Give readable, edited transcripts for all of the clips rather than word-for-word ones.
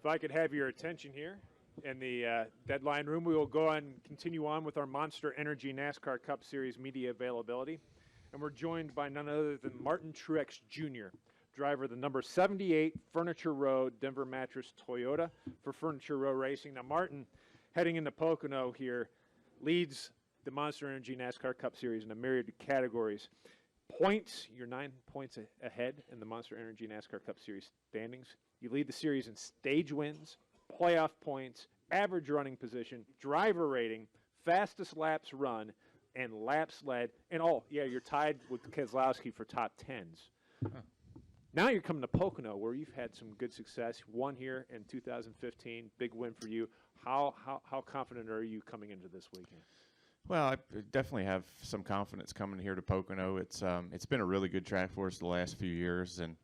If I could have your attention here in the deadline room, we will go on and continue on with our Monster Energy NASCAR Cup Series media availability. And we're joined by none other than Martin Truex Jr., driver of the number 78 Furniture Row Denver Mattress Toyota for Furniture Row Racing. Now, Martin, heading into Pocono here, leads the Monster Energy NASCAR Cup Series in a myriad of categories. Points, you're 9 points ahead in the Monster Energy NASCAR Cup Series standings. You lead the series in stage wins, playoff points, average running position, driver rating, fastest laps run, and laps led. And, you're tied with Keselowski for top tens. Huh. Now you're coming to Pocono, where you've had some good success. Won here in 2015, big win for you. How confident are you coming into this weekend? Well, I definitely have some confidence coming here to Pocono. It's been a really good track for us the last few years, and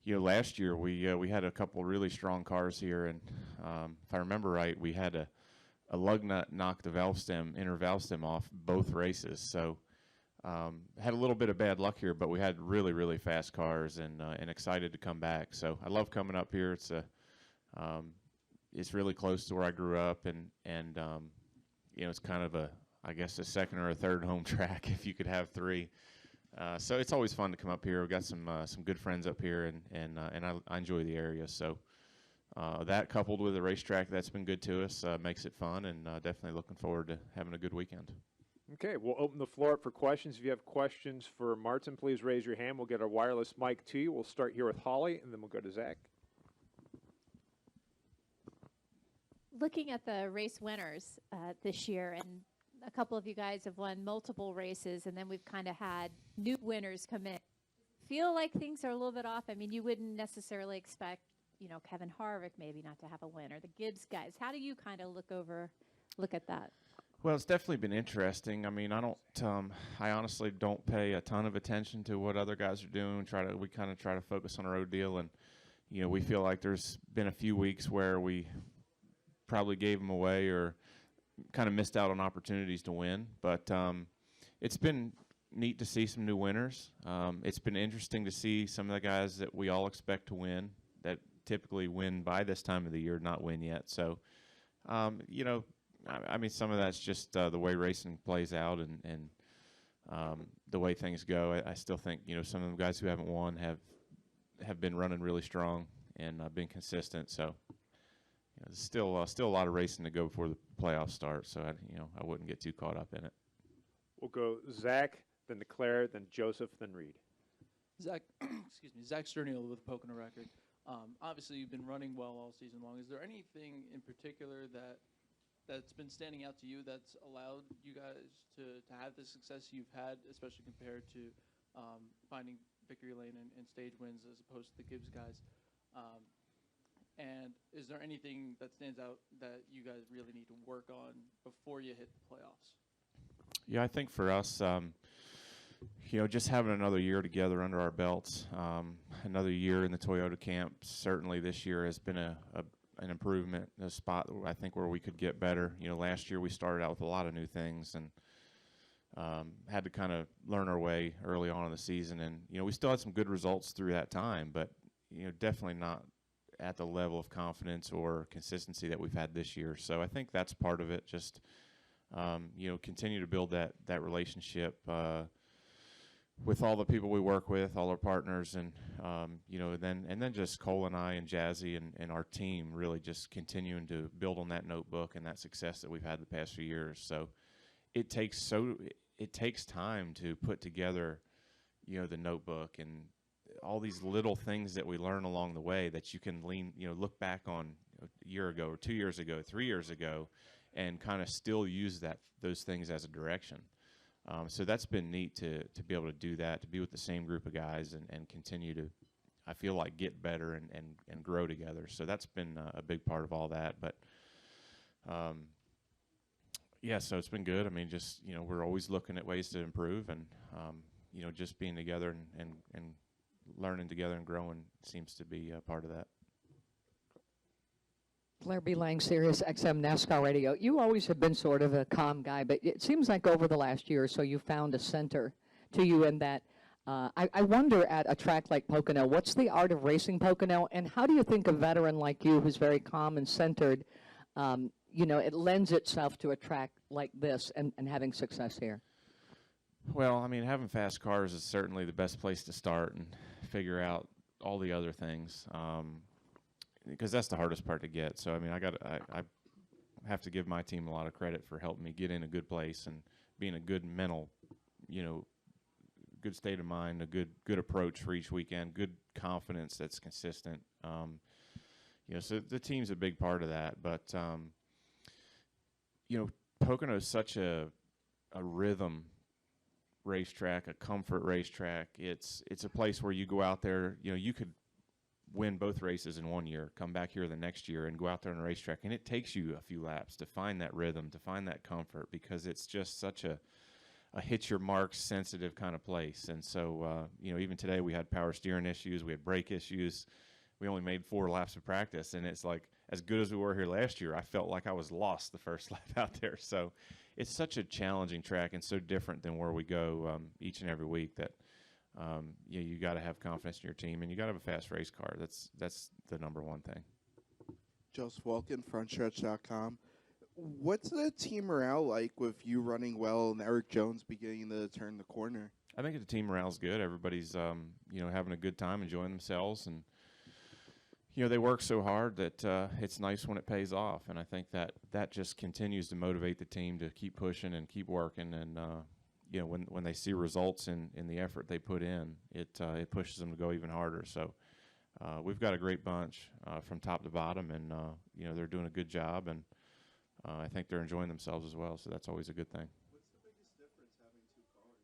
last year we had a couple really strong cars here, and if I remember right, we had a lug nut knock the inner valve stem off both races. So had a little bit of bad luck here, but we had really, really fast cars, and excited to come back. So I love coming up here. It's really close to where I grew up, and it's kind of a second or a third home track if you could have three. So it's always fun to come up here. We've got some good friends up here, and I enjoy the area. So that coupled with the racetrack that's been good to us makes it fun, and definitely looking forward to having a good weekend. Okay, we'll open the floor up for questions. If you have questions for Martin, please raise your hand. We'll get our wireless mic to you. We'll start here with Holly, and then we'll go to Zach. Looking at the race winners this year, and a couple of you guys have won multiple races, and then we've kind of had new winners come in. Feel like things are a little bit off? I mean, you wouldn't necessarily expect, Kevin Harvick maybe not to have a win, or the Gibbs guys. How do you kind of look at that? Well, it's definitely been interesting. I mean, I honestly don't pay a ton of attention to what other guys are doing. We kind of try to focus on our own deal, and we feel like there's been a few weeks where we probably gave them away or kind of missed out on opportunities to win. But it's been neat to see some new winners. It's been interesting to see some of the guys that we all expect to win, that typically win by this time of the year, not win yet. So, I mean, some of that's just the way racing plays out and the way things go. I still think, some of the guys who haven't won have been running really strong and been consistent. So, there's still a lot of racing to go before the playoffs start. So, I wouldn't get too caught up in it. We'll go Zach, then Claire, then Joseph, then Reed. Zach, excuse me, Zach Sterniel with Pocono Record. Obviously, you've been running well all season long. Is there anything in particular that's been standing out to you that's allowed you guys to have the success you've had, especially compared to finding victory lane and stage wins as opposed to the Gibbs guys? And is there anything that stands out that you guys really need to work on before you hit the playoffs? Yeah, I think for us, just having another year together under our belts, another year in the Toyota camp, certainly this year has been an improvement, a spot I think where we could get better. Last year we started out with a lot of new things and had to kind of learn our way early on in the season. And, we still had some good results through that time, but, definitely not at the level of confidence or consistency that we've had this year. So I think that's part of it, just, continue to build that relationship with all the people we work with, all our partners, and then just Cole and I and Jazzy and our team really just continuing to build on that notebook and that success that we've had the past few years. So it takes time to put together, the notebook and all these little things that we learn along the way that you can look back on a year ago or 2 years ago, 3 years ago, and kind of still use those things as a direction. So that's been neat to be able to do that, to be with the same group of guys and continue to, I feel like, get better and grow together. So that's been a big part of all that. But, so it's been good. I mean, just, we're always looking at ways to improve and, just being together and learning together and growing seems to be a part of that. Claire B. Lang, Sirius XM NASCAR Radio. You always have been sort of a calm guy, but it seems like over the last year or so you found a center to you in that I wonder at a track like Pocono, what's the art of racing Pocono, and how do you think a veteran like you, who's very calm and centered, it lends itself to a track like this and having success here? Well, I mean, having fast cars is certainly the best place to start and figure out all the other things, because that's the hardest part to get. So, I mean, I have to give my team a lot of credit for helping me get in a good place and being a good mental, good state of mind, a good approach for each weekend, good confidence that's consistent. So the team's a big part of that. But, Pocono is such a rhythm racetrack, a comfort racetrack. It's a place where you go out there, you could win both races in 1 year, come back here the next year and go out there on a racetrack, and it takes you a few laps to find that rhythm, to find that comfort, because it's just such a hit your marks sensitive kind of place. And so even today we had power steering issues, we had brake issues, we only made 4 laps of practice, and it's like, as good as we were here last year, I felt like I was lost the first lap out there. So it's such a challenging track and so different than where we go each and every week that you got to have confidence in your team, and you got to have a fast race car. That's the number one thing. Joseph Walken, frontstretch.com. What's the team morale like with you running well and Eric Jones beginning to turn the corner? I think the team morale's good. Everybody's having a good time, enjoying themselves, and they work so hard that it's nice when it pays off. And I think that just continues to motivate the team to keep pushing and keep working. And when they see results in the effort they put in, it pushes them to go even harder. So we've got a great bunch from top to bottom, and they're doing a good job, and I think they're enjoying themselves as well. So that's always a good thing. What's the biggest difference having 2 cars?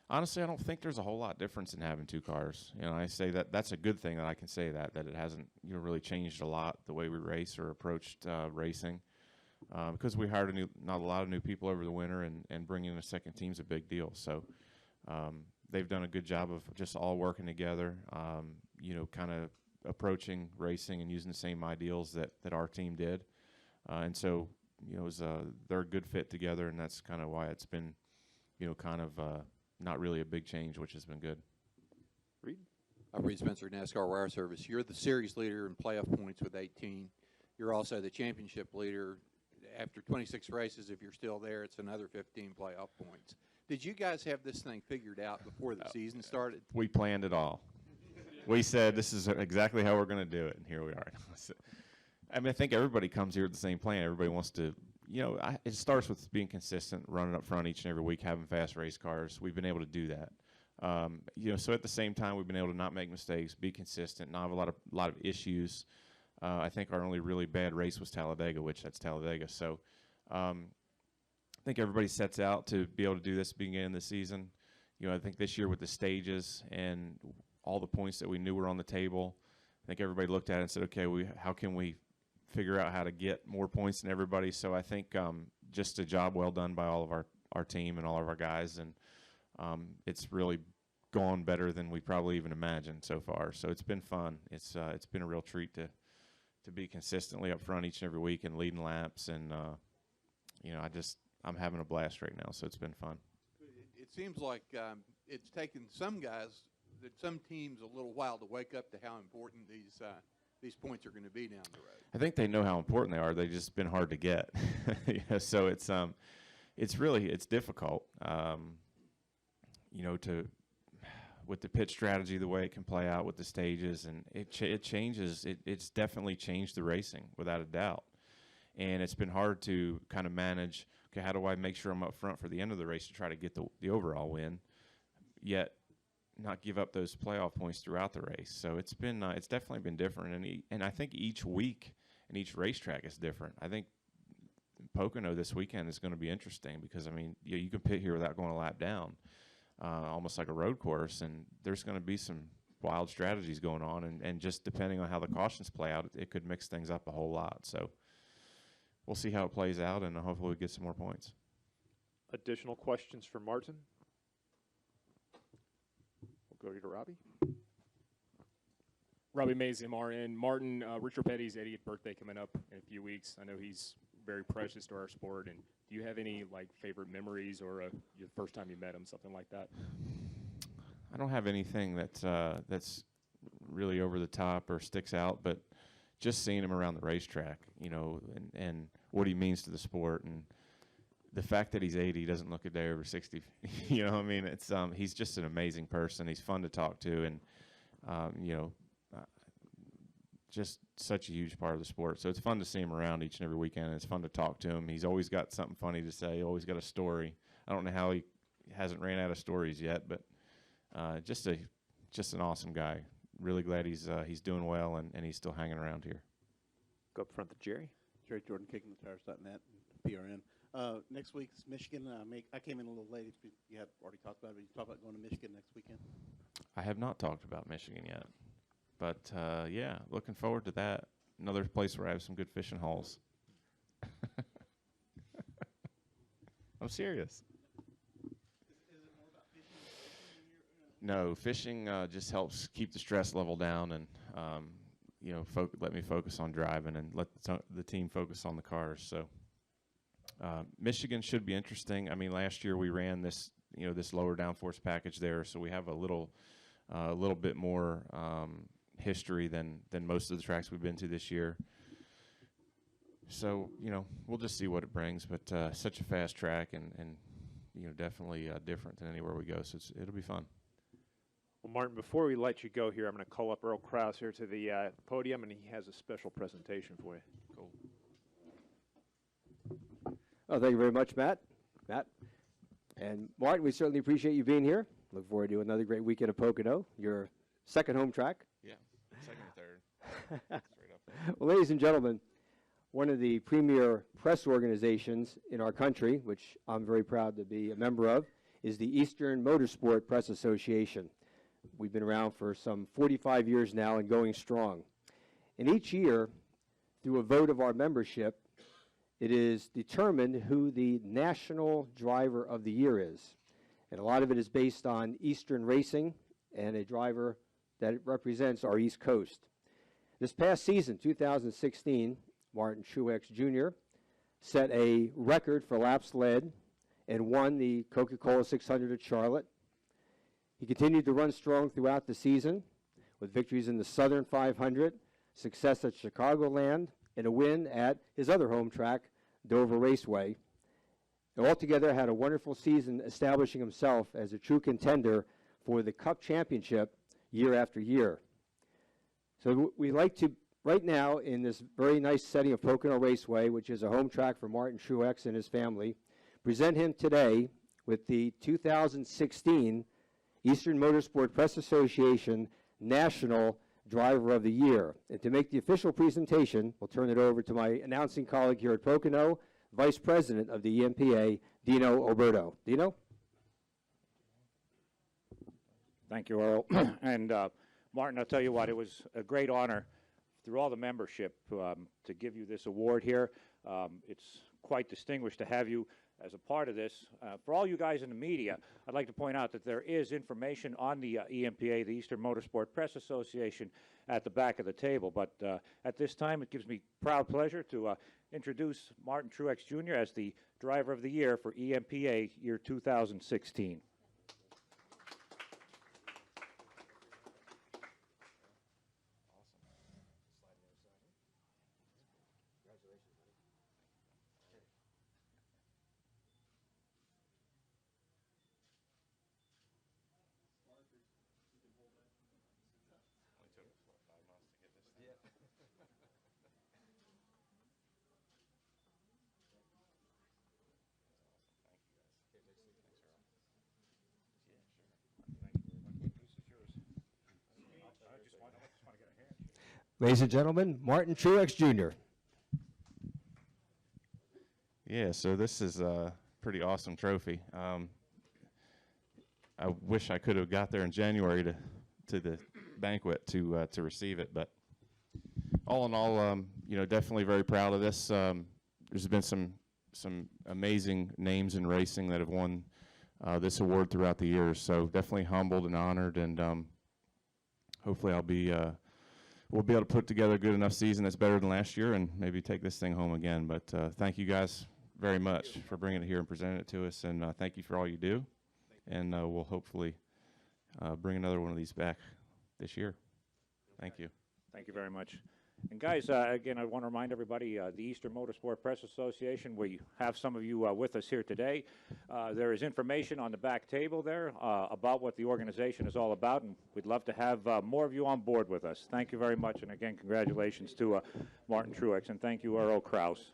Honestly, I don't think there's a whole lot difference in having 2 cars. I say that's a good thing that I can say that it hasn't really changed a lot the way we race or approached racing. Because we hired not a lot of new people over the winter, and bringing in a second team's a big deal. So they've done a good job of just all working together, kind of approaching racing and using the same ideals that our team did. And so, they're a good fit together, and that's kind of why it's been, not really a big change, which has been good. Reed? Reed Spencer, NASCAR Wire Service. You're the series leader in playoff points with 18. You're also the championship leader. After 26 races, if you're still there, it's another 15 playoff points. Did you guys have this thing figured out before the season started? We planned it all. We said this is exactly how we're going to do it, and here we are. I think everybody comes here with the same plan. Everybody wants to, it starts with being consistent, running up front each and every week, having fast race cars. We've been able to do that. So at the same time, we've been able to not make mistakes, be consistent, not have a lot of issues. I think our only really bad race was Talladega, which that's Talladega. So I think everybody sets out to be able to do this beginning of the season. I think this year with the stages and all the points that we knew were on the table, I think everybody looked at it and said, okay, how can we figure out how to get more points than everybody? So I think just a job well done by all of our team and all of our guys, and it's really gone better than we probably even imagined so far. So it's been fun. It's been a real treat to be consistently up front each and every week and leading laps, and I'm having a blast right now. So it's been fun. It seems like it's taken some teams a little while to wake up to how important these points are going to be down the road. I think they know how important they are. They've just been hard to get. So it's really difficult. With the pit strategy, the way it can play out with the stages, and it changes. It's definitely changed the racing without a doubt. And it's been hard to kind of manage. Okay, how do I make sure I'm up front for the end of the race to try to get the overall win, yet not give up those playoff points throughout the race? So it's definitely been different, and I think each week and each racetrack is different. I think Pocono this weekend is going to be interesting because you can pit here without going a lap down, almost like a road course, and there's going to be some wild strategies going on, and just depending on how the cautions play out, it could mix things up a whole lot. So we'll see how it plays out, and hopefully we get some more points. Additional questions for Martin? We'll go to Robbie. Robbie Mays, MRN. Martin, Richard Petty's 80th birthday coming up in a few weeks. I know he's very precious to our sport. And do you have any favorite memories or the first time you met him, something like that? I don't have anything that's really over the top or sticks out, but just seeing him around the racetrack, you know, and what he means to the sport, and the fact that he's 80, doesn't look a day over 60. You know, I mean, it's he's just an amazing person. He's fun to talk to, and you know, just such a huge part of the sport. So it's fun to see him around each and every weekend. And it's fun to talk to him. He's always got something funny to say. Always got a story. I don't know how he hasn't ran out of stories yet, but just an awesome guy. Really glad he's doing well and he's still hanging around here. Go up front to Jerry. Jerry Jordan, kickingthetires.net, PRN. Next week's Michigan. I came in a little late. You have already talked about it, but you talk about going to Michigan next weekend. I have not talked about Michigan yet, but yeah, looking forward to that. Another place where I have some good fishing holes. I'm serious. No, fishing just helps keep the stress level down, and you know, let me focus on driving and let the team focus on the cars. So Michigan should be interesting. I mean, last year we ran this, you know, this lower downforce package there, so we have a little bit more history than most of the tracks we've been to this year. So, you know, we'll just see what it brings, but such a fast track and you know, definitely different than anywhere we go, so it'll be fun. Well, Martin, before we let you go here, I'm going to call up Earl Krause here to the podium, and he has a special presentation for you. Cool. Oh, thank you very much, Matt. And Martin, we certainly appreciate you being here. Look forward to another great weekend of Pocono, your second home track. Yeah, second or third. Straight up. Well, ladies and gentlemen, one of the premier press organizations in our country, which I'm very proud to be a member of, is the Eastern Motorsport Press Association. We've been around for some 45 years now and going strong. And each year, through a vote of our membership, it is determined who the National Driver of the Year is. And a lot of it is based on Eastern racing and a driver that represents our East Coast. This past season, 2016, Martin Truex Jr. set a record for laps led and won the Coca-Cola 600 at Charlotte. He continued to run strong throughout the season with victories in the Southern 500, success at Chicagoland, and a win at his other home track, Dover Raceway. And altogether had a wonderful season, establishing himself as a true contender for the Cup Championship year after year. So we'd like to, right now, in this very nice setting of Pocono Raceway, which is a home track for Martin Truex and his family, present him today with the 2016 Eastern Motorsport Press Association National Driver of the Year. And to make the official presentation, we'll turn it over to my announcing colleague here at Pocono, Vice President of the EMPA, Dino Alberto. Dino? Thank you, Earl. And Martin, I'll tell you what, it was a great honor through all the membership to give you this award here. It's quite distinguished to have you as a part of this. For all you guys in the media, I'd like to point out that there is information on the EMPA, the Eastern Motorsport Press Association, at the back of the table. But at this time, it gives me proud pleasure to introduce Martin Truex Jr. as the Driver of the Year for EMPA year 2016. Ladies and gentlemen, Martin Truex Jr. Yeah, so this is a pretty awesome trophy. I wish I could have got there in January to the banquet to receive it, but all in all, you know, definitely very proud of this. There's been some amazing names in racing that have won this award throughout the years, so definitely humbled and honored, and hopefully we'll be able to put together a good enough season that's better than last year and maybe take this thing home again. But thank you guys very much for bringing it here and presenting it to us, and thank you for all you do. And we'll hopefully bring another one of these back this year. Thank you. Thank you very much. And guys, again, I want to remind everybody, the Eastern Motorsport Press Association, we have some of you with us here today. There is information on the back table there about what the organization is all about, and we'd love to have more of you on board with us. Thank you very much, and again, congratulations to Martin Truex, and thank you, Earl Kraus.